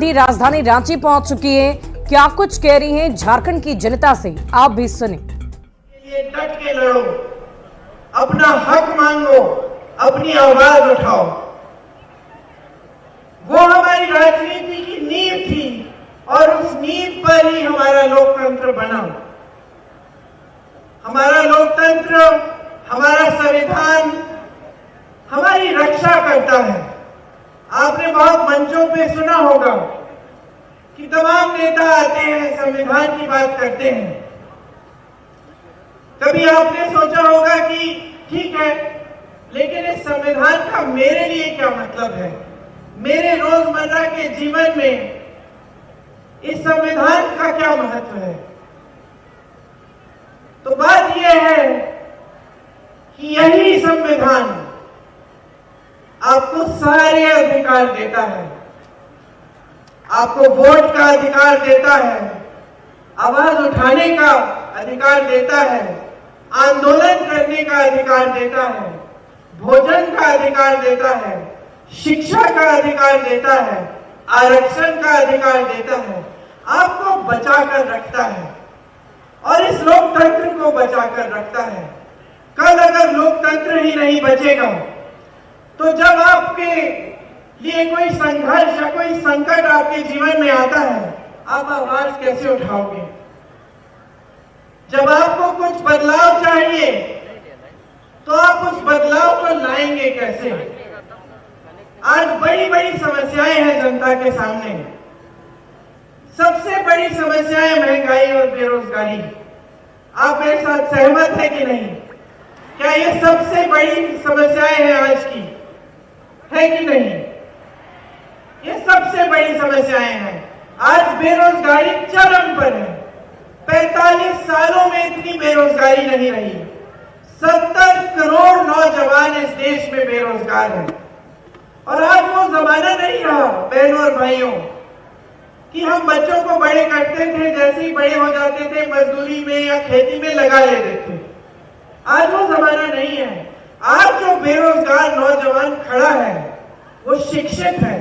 Party राजधानी रांची पहुंच चुकी है। क्या कुछ कह रही हैं झारखंड की जनता से, आप भी सुने। ये डट के लड़ो, अपना हक मांगो, अपनी आवाज उठाओ। वो हमारी राजनीति की नींव थी और उस नींव पर ही हमारा लोकतंत्र बना। हमारा लोकतंत्र, हमारा संविधान हमारी रक्षा करता है। आपने बहुत मंचों पे सुना होगा कि तमाम नेता आते हैं, संविधान की बात करते हैं। कभी आपने सोचा होगा कि ठीक है, लेकिन इस संविधान का मेरे लिए क्या मतलब है, मेरे रोजमर्रा के जीवन में इस संविधान का क्या महत्व है। तो बात यह है कि यही संविधान आपको सारे अधिकार देता है। आपको वोट का अधिकार देता है, आवाज उठाने का अधिकार देता है, आंदोलन करने का अधिकार देता है, भोजन का अधिकार देता है, शिक्षा का अधिकार देता है, आरक्षण का अधिकार देता है। आपको बचाकर रखता है और इस लोकतंत्र को बचाकर रखता है। कल अगर लोकतंत्र ही नहीं बचेगा तो जब आपके लिए कोई संघर्ष या कोई संकट आपके जीवन में आता है, आप आवाज कैसे उठाओगे? जब आपको कुछ बदलाव चाहिए तो आप उस बदलाव को लाएंगे कैसे? आज बड़ी बड़ी समस्याएं हैं जनता के सामने। सबसे बड़ी समस्या है महंगाई और बेरोजगारी। आप मेरे साथ सहमत है कि नहीं? क्या ये सबसे बड़ी समस्याएं हैं आज की, है कि नहीं? ये सबसे बड़ी समस्याएं हैं। आज बेरोजगारी चरम पर है। 45 सालों में इतनी बेरोजगारी नहीं रही। 70 करोड़ नौजवान इस देश में बेरोजगार हैं। और आज वो जमाना नहीं रहा बहनों और भाइयों कि हम बच्चों को बड़े करते थे, जैसे ही बड़े हो जाते थे मजदूरी में या खेती में लगा लेते थे। आज वो जमाना नहीं है। आज जो बेरोजगार नौजवान खड़ा है वो शिक्षित है,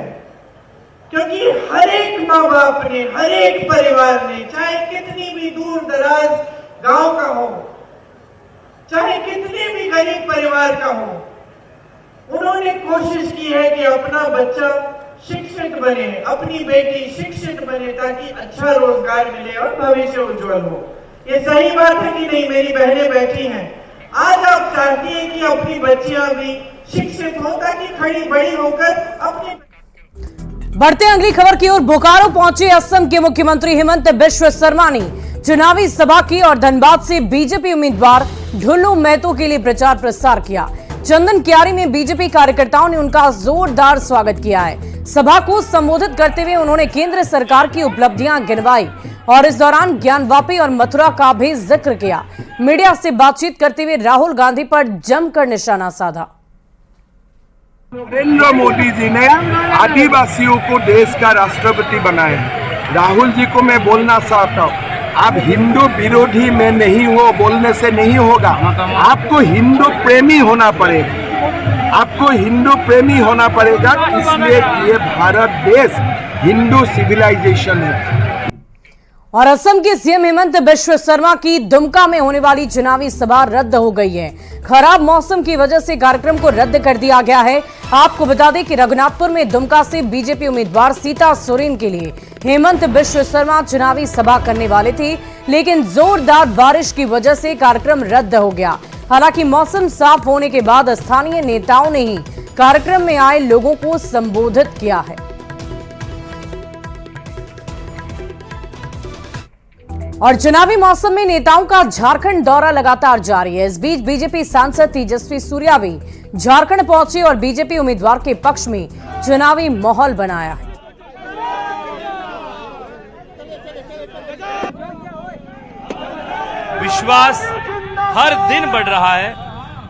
क्योंकि हर एक माँ बाप ने, हर एक परिवार ने, चाहे कितनी भी दूर दराज गांव का हो, चाहे कितने भी गरीब परिवार का हो, उन्होंने कोशिश की है कि अपना बच्चा शिक्षित बने, अपनी बेटी शिक्षित बने, ताकि अच्छा रोजगार मिले और भविष्य उज्जवल हो। ये सही बात है कि नहीं? मेरी बहनें बैठी हैं, आज आप चाहती हैं कि अपनी बच्चियां भी शिक्षित हो ताकि खड़ी बड़ी होकर अपने। बढ़ते अगली खबर की ओर, बोकारो पहुंचे असम के मुख्यमंत्री हेमंत बिश्व शर्मा ने चुनावी सभा की और धनबाद से बीजेपी उम्मीदवार ढुल्लू महतो के लिए प्रचार प्रसार किया। चंदन क्यारी में बीजेपी कार्यकर्ताओं ने उनका जोरदार स्वागत किया है। सभा को संबोधित करते हुए उन्होंने केंद्र सरकार की उपलब्धियां गिनवाई और इस दौरान ज्ञानवापी और मथुरा का भी जिक्र किया। मीडिया से बातचीत करते हुए राहुल गांधी पर जमकर निशाना साधा। नरेंद्र मोदी जी ने आदिवासियों को देश का राष्ट्रपति बनाया। राहुल जी को मैं बोलना चाहता हूँ, आप हिंदू विरोधी में नहीं हो, बोलने से नहीं होगा। आपको हिंदू प्रेमी होना पड़ेगा, आपको हिंदू प्रेमी होना पड़ेगा। इसलिए ये भारत देश हिंदू सिविलाइजेशन है। और असम के सीएम हेमंत बिश्व शर्मा की दुमका में होने वाली चुनावी सभा रद्द हो गई है। खराब मौसम की वजह से कार्यक्रम को रद्द कर दिया गया है। आपको बता दें कि रघुनाथपुर में दुमका से बीजेपी उम्मीदवार सीता सोरेन के लिए हेमंत बिश्व शर्मा चुनावी सभा करने वाले थे, लेकिन जोरदार बारिश की वजह से कार्यक्रम रद्द हो गया। हालांकि मौसम साफ होने के बाद स्थानीय नेताओं ने ही कार्यक्रम में आए लोगों को संबोधित किया है। और चुनावी मौसम में नेताओं का झारखंड दौरा लगातार जारी है। इस बीच बीजेपी सांसद तेजस्वी सूर्या भी झारखंड पहुंचे और बीजेपी उम्मीदवार के पक्ष में चुनावी माहौल बनाया है। विश्वास हर दिन बढ़ रहा है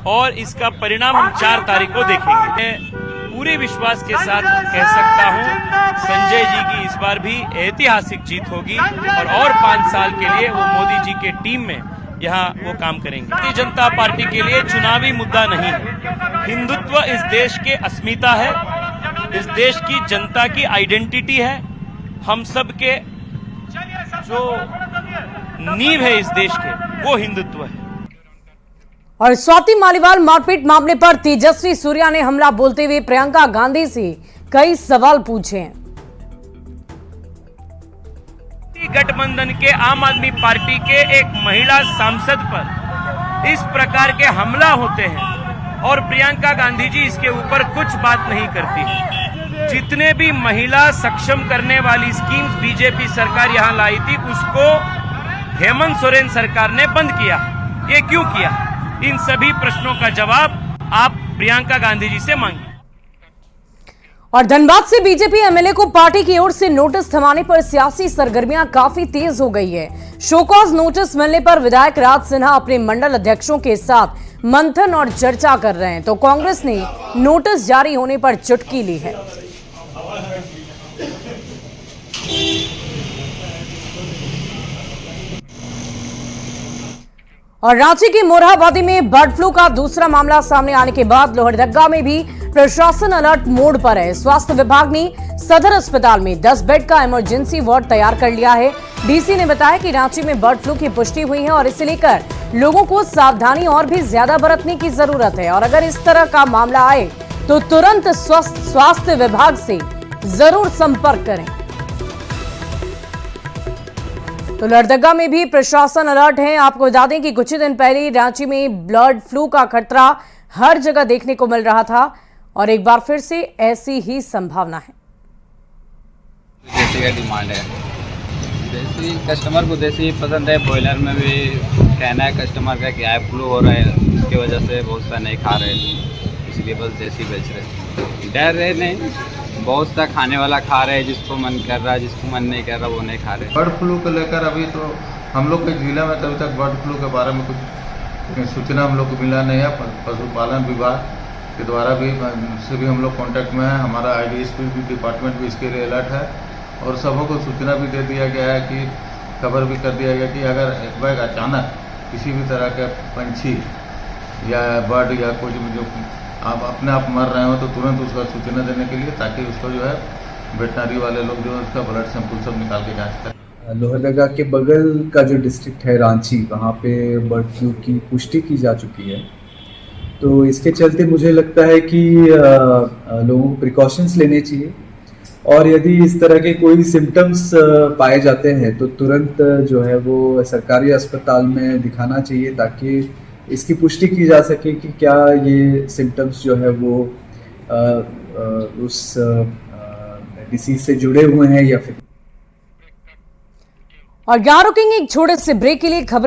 और इसका परिणाम हम 4 तारीख को देखेंगे। पूरे विश्वास के साथ कह सकता हूं, संजय जी की इस बार भी ऐतिहासिक जीत होगी और 5 साल के लिए वो मोदी जी के टीम में यहाँ वो काम करेंगे। भारतीय जनता पार्टी के लिए चुनावी मुद्दा नहीं है। हिंदुत्व इस देश के अस्मिता है, इस देश की जनता की आइडेंटिटी है हम सब के जो नींव है इस देश के, वो हिंदुत्व है। और स्वाति मालीवाल मारपीट मामले पर तेजस्वी सूर्या ने हमला बोलते हुए प्रियंका गांधी से कई सवाल पूछे हैं। गठबंधन के आम आदमी पार्टी के एक महिला सांसद पर इस प्रकार के हमला होते हैं और प्रियंका गांधी जी इसके ऊपर कुछ बात नहीं करती। जितने भी महिला सक्षम करने वाली स्कीम्स बीजेपी सरकार यहां लाई थी, उसको हेमंत सोरेन सरकार ने बंद किया। ये क्यों किया? इन सभी प्रश्नों का जवाब आप प्रियंका गांधी जी से मांगिए। और धनबाद से बीजेपी एमएलए को पार्टी की ओर से नोटिस थमाने पर सियासी सरगर्मियां काफी तेज हो गई है। शोकॉज नोटिस मिलने पर विधायक राज सिन्हा अपने मंडल अध्यक्षों के साथ मंथन और चर्चा कर रहे हैं, तो कांग्रेस ने नोटिस जारी होने पर चुटकी ली है। और रांची के मोरहाबादी में बर्ड फ्लू का दूसरा मामला सामने आने के बाद लोहरदगा में भी प्रशासन अलर्ट मोड पर है। स्वास्थ्य विभाग ने सदर अस्पताल में 10 बेड का इमरजेंसी वार्ड तैयार कर लिया है। डीसी ने बताया कि रांची में बर्ड फ्लू की पुष्टि हुई है और इसे लेकर लोगों को सावधानी और भी ज्यादा बरतने की जरूरत है और अगर इस तरह का मामला आए तो तुरंत स्वास्थ्य विभाग से जरूर संपर्क करें। तो लोहरदगा में भी प्रशासन अलर्ट है। आपको बता दें कि कुछ ही दिन पहले रांची में बर्ड फ्लू का खतरा हर जगह देखने को मिल रहा था और एक बार फिर से ऐसी ही संभावना है। देसी का डिमांड है, देसी कस्टमर को देसी पसंद है। बॉयलर में भी कहना है कस्टमर का कि आए फ्लू हो रहा है, उसकी वजह से बहुत सा नहीं खा रहे, इसलिए बस देसी बेच रहे। डर रहे नहीं, बहुत सा खाने वाला खा रहे हैं, जिसको मन कर रहा है, जिसको मन नहीं कर रहा वो नहीं खा रहे। बर्ड फ्लू को लेकर अभी तो हम लोग के जिला में अभी तक बर्ड फ्लू के बारे में कुछ सूचना हम लोग को मिला नहीं है। पशुपालन विभाग के द्वारा भी से भी हम लोग कांटेक्ट में है। हमारा IDSP डिपार्टमेंट भी इसके लिए अलर्ट है और सबों को सूचना भी दे दिया गया है कि खबर भी कर दिया गया कि अगर एक बार अचानक किसी भी तरह के पंछी या बर्ड या कुछ जो आप अपने आप मर रहे हो तो तुरंत उसका सूचना देने के लिए, ताकि उसको जो है वेटनरी वाले लोग जो है उसका ब्लड सैंपल सब निकाल के जांच करें। लोहरदगा के बगल का जो डिस्ट्रिक्ट है रांची, वहाँ पे बर्ड फ्लू की पुष्टि की जा चुकी है। तो इसके चलते मुझे लगता है कि लोगों को प्रिकॉशंस लेने चाहिए और यदि इस तरह के कोई सिम्टम्स पाए जाते हैं तो तुरंत जो है वो सरकारी अस्पताल में दिखाना चाहिए, ताकि इसकी पुष्टि की जा सके कि क्या ये सिम्टम्स जो है वो उस डिसीज से जुड़े हुए हैं या फिर। और यहाँ रुकेंगे एक छोटे से ब्रेक के लिए। खबरें